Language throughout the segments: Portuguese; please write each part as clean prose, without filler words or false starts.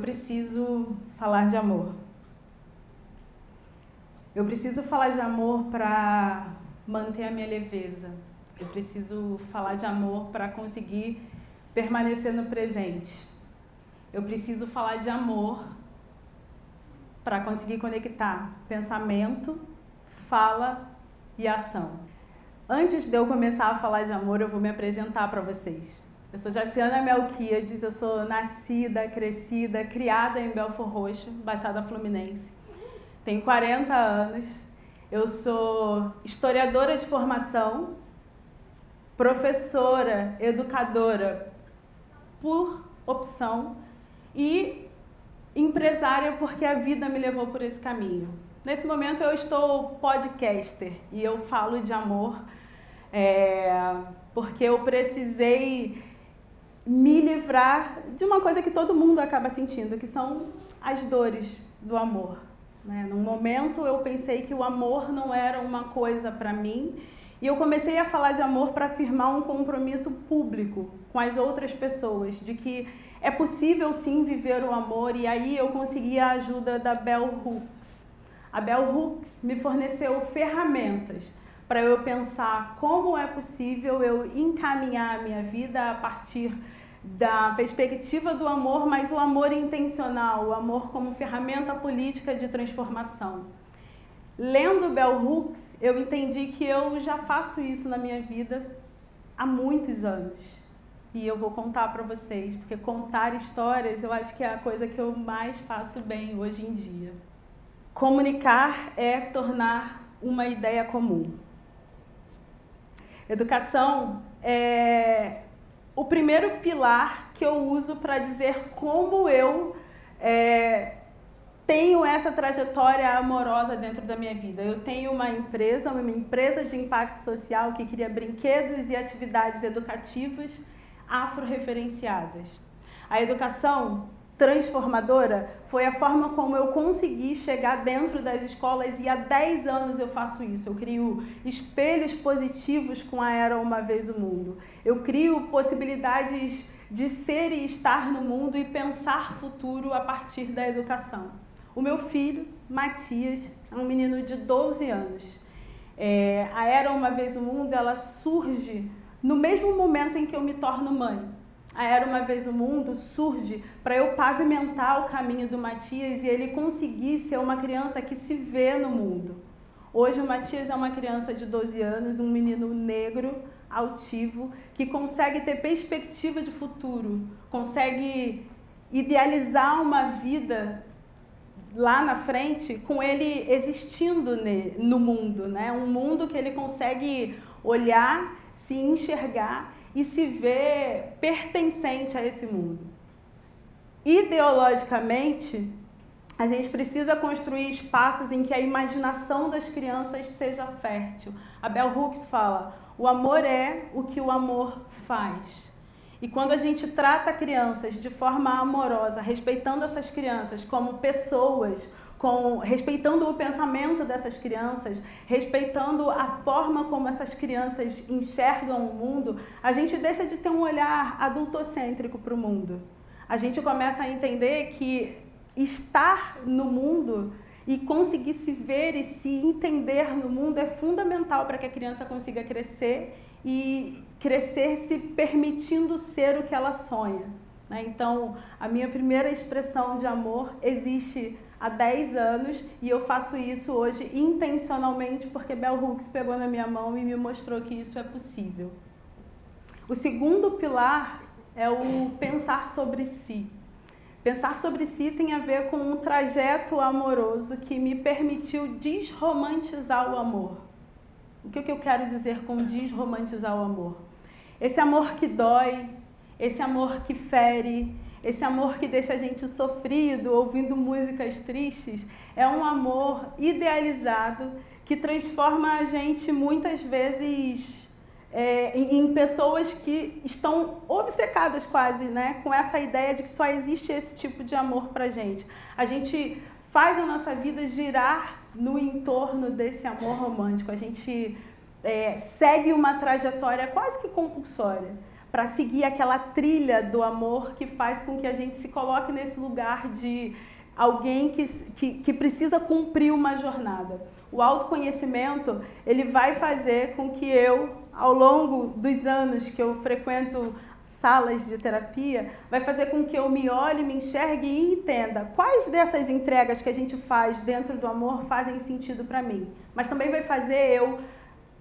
preciso falar de amor. Eu preciso falar de amor para manter a minha leveza. Eu preciso falar de amor para conseguir permanecer no presente. Eu preciso falar de amor para conseguir conectar pensamento, fala e ação. Antes de eu começar a falar de amor, eu vou me apresentar para vocês. Eu sou Jaciana Melquiades, eu sou nascida, crescida, criada em Belford Roxo, Baixada Fluminense. Tenho 40 anos, eu sou historiadora de formação, professora, educadora por opção e empresária porque a vida me levou por esse caminho. Nesse momento eu estou podcaster e eu falo de amor porque eu precisei me livrar de uma coisa que todo mundo acaba sentindo, que são as dores do amor. Num momento eu pensei que o amor não era uma coisa para mim e eu comecei a falar de amor para afirmar um compromisso público com as outras pessoas, de que é possível sim viver o amor, e aí eu consegui a ajuda da Bell Hooks. A Bell Hooks me forneceu ferramentas para eu pensar como é possível eu encaminhar a minha vida a partir da perspectiva do amor, mas o amor intencional, o amor como ferramenta política de transformação. Lendo Bell Hooks, eu entendi que eu já faço isso na minha vida há muitos anos. E eu vou contar para vocês, porque contar histórias eu acho que é a coisa que eu mais faço bem hoje em dia. Comunicar é tornar uma ideia comum. Educação é o primeiro pilar que eu uso para dizer como eu tenho essa trajetória amorosa dentro da minha vida. Eu tenho uma empresa de impacto social que cria brinquedos e atividades educativas afro-referenciadas. A educação transformadora foi a forma como eu consegui chegar dentro das escolas, e há 10 anos eu faço isso. Eu crio espelhos positivos com a Era Uma Vez o Mundo. Eu crio possibilidades de ser e estar no mundo e pensar futuro a partir da educação. O meu filho, Matias, é um menino de 12 anos. A Era Uma Vez o Mundo, ela surge no mesmo momento em que eu me torno mãe. A Era Uma Vez o Mundo surge para eu pavimentar o caminho do Matias e ele conseguir ser uma criança que se vê no mundo. Hoje o Matias é uma criança de 12 anos, um menino negro, altivo, que consegue ter perspectiva de futuro, consegue idealizar uma vida lá na frente com ele existindo no mundo, né? Um mundo que ele consegue olhar, se enxergar e se ver pertencente a esse mundo. Ideologicamente, a gente precisa construir espaços em que a imaginação das crianças seja fértil. A Bell Hooks fala: o amor é o que o amor faz. E quando a gente trata crianças de forma amorosa, respeitando essas crianças como pessoas, respeitando o pensamento dessas crianças, respeitando a forma como essas crianças enxergam o mundo, a gente deixa de ter um olhar adultocêntrico para o mundo. A gente começa a entender que estar no mundo e conseguir se ver e se entender no mundo é fundamental para que a criança consiga crescer e crescer se permitindo ser o que ela sonha. Então, a minha primeira expressão de amor existe há 10 anos e eu faço isso hoje intencionalmente porque Bell Hooks pegou na minha mão e me mostrou que isso é possível. O segundo pilar é o pensar sobre si. Pensar sobre si tem a ver com um trajeto amoroso que me permitiu desromantizar o amor. O que eu quero dizer com desromantizar o amor? Esse amor que dói, esse amor que fere, esse amor que deixa a gente sofrido, ouvindo músicas tristes, é um amor idealizado que transforma a gente muitas vezes em pessoas que estão obcecadas quase, né, com essa ideia de que só existe esse tipo de amor pra gente. A gente faz a nossa vida girar no entorno desse amor romântico. A gente segue uma trajetória quase que compulsória para seguir aquela trilha do amor que faz com que a gente se coloque nesse lugar de alguém que precisa cumprir uma jornada. O autoconhecimento, ele vai fazer com que eu, ao longo dos anos que eu frequento salas de terapia, vai fazer com que eu me olhe, me enxergue e entenda quais dessas entregas que a gente faz dentro do amor fazem sentido para mim. Mas também vai fazer eu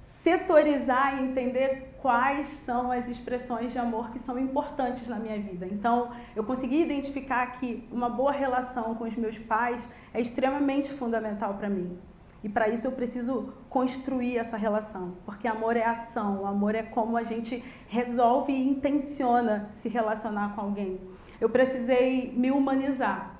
setorizar e entender quais são as expressões de amor que são importantes na minha vida. Então, eu consegui identificar que uma boa relação com os meus pais é extremamente fundamental para mim. E para isso eu preciso construir essa relação, porque amor é ação, amor é como a gente resolve e intenciona se relacionar com alguém. Eu precisei me humanizar,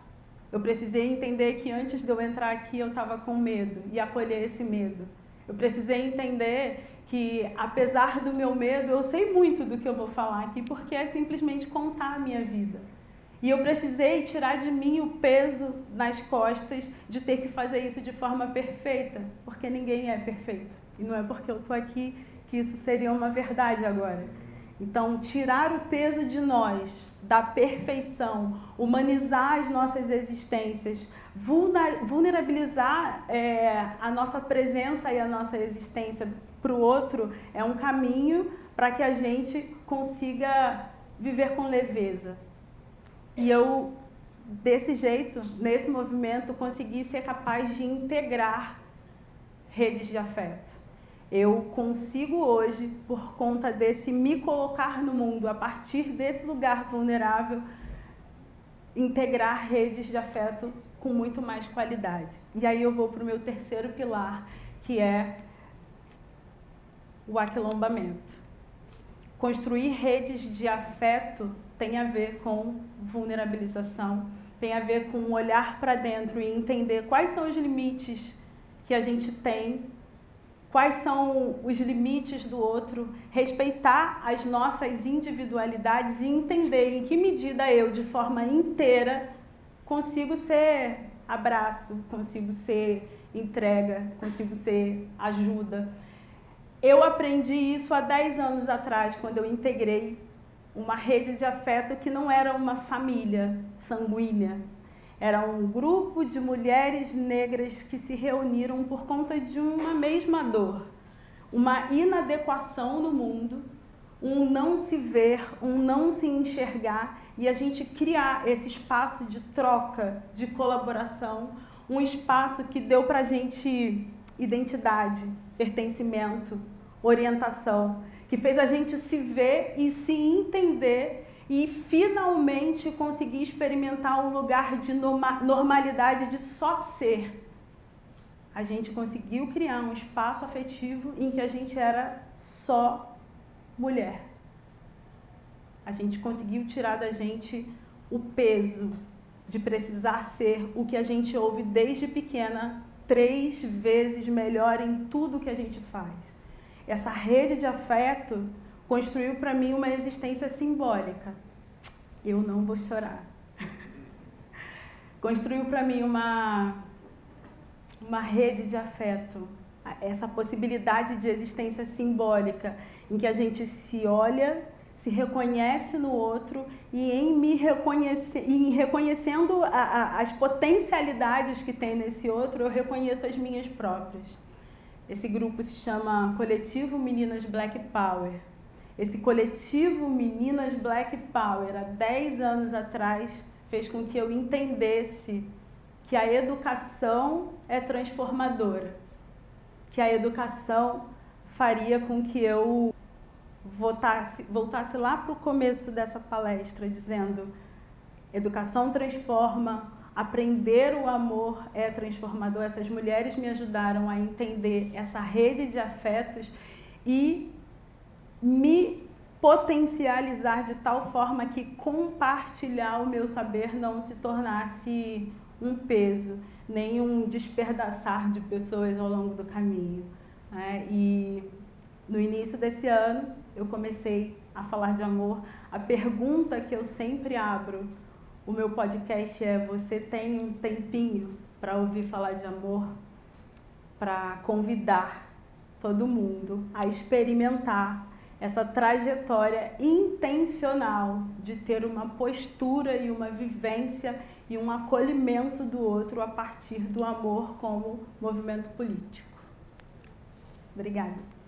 eu precisei entender que antes de eu entrar aqui eu estava com medo e acolher esse medo. Eu precisei entender que, apesar do meu medo, eu sei muito do que eu vou falar aqui, porque é simplesmente contar a minha vida. E eu precisei tirar de mim o peso nas costas de ter que fazer isso de forma perfeita, porque ninguém é perfeito. E não é porque eu estou aqui que isso seria uma verdade agora. Então, tirar o peso de nós, da perfeição, humanizar as nossas existências, vulnerabilizar a nossa presença e a nossa existência para o outro é um caminho para que a gente consiga viver com leveza. E eu, desse jeito, nesse movimento, consegui ser capaz de integrar redes de afeto. Eu consigo hoje, por conta desse me colocar no mundo, a partir desse lugar vulnerável, integrar redes de afeto com muito mais qualidade. E aí eu vou para o meu terceiro pilar, que é o aquilombamento. Construir redes de afeto tem a ver com vulnerabilização, tem a ver com olhar para dentro e entender quais são os limites que a gente tem, quais são os limites do outro, respeitar as nossas individualidades e entender em que medida eu, de forma inteira, consigo ser abraço, consigo ser entrega, consigo ser ajuda. Eu aprendi isso há 10 anos atrás, quando eu integrei uma rede de afeto que não era uma família sanguínea. Era um grupo de mulheres negras que se reuniram por conta de uma mesma dor. Uma inadequação no mundo, um não se ver, um não se enxergar, e a gente criar esse espaço de troca, de colaboração, um espaço que deu pra gente identidade, pertencimento, orientação, que fez a gente se ver e se entender e finalmente conseguir experimentar um lugar de normalidade de só ser. A gente conseguiu criar um espaço afetivo em que a gente era só mulher. A gente conseguiu tirar da gente o peso de precisar ser o que a gente ouve desde pequena 3 vezes melhor em tudo que a gente faz. Essa rede de afeto construiu para mim uma existência simbólica. Eu não vou chorar. Construiu para mim uma rede de afeto, essa possibilidade de existência simbólica, em que a gente se olha, se reconhece no outro e em reconhecendo as potencialidades que tem nesse outro, eu reconheço as minhas próprias. Esse grupo se chama Coletivo Meninas Black Power. Esse coletivo Meninas Black Power, há 10 anos atrás, fez com que eu entendesse que a educação é transformadora, que a educação faria com que eu voltasse lá para o começo dessa palestra, dizendo: educação transforma, aprender o amor é transformador. Essas mulheres me ajudaram a entender essa rede de afetos e me potencializar de tal forma que compartilhar o meu saber não se tornasse um peso, nem um despedaçar de pessoas ao longo do caminho. E no início desse ano, eu comecei a falar de amor. A pergunta que eu sempre abro o meu podcast é: você tem um tempinho para ouvir falar de amor? Para convidar todo mundo a experimentar essa trajetória intencional de ter uma postura e uma vivência e um acolhimento do outro a partir do amor como movimento político. Obrigada.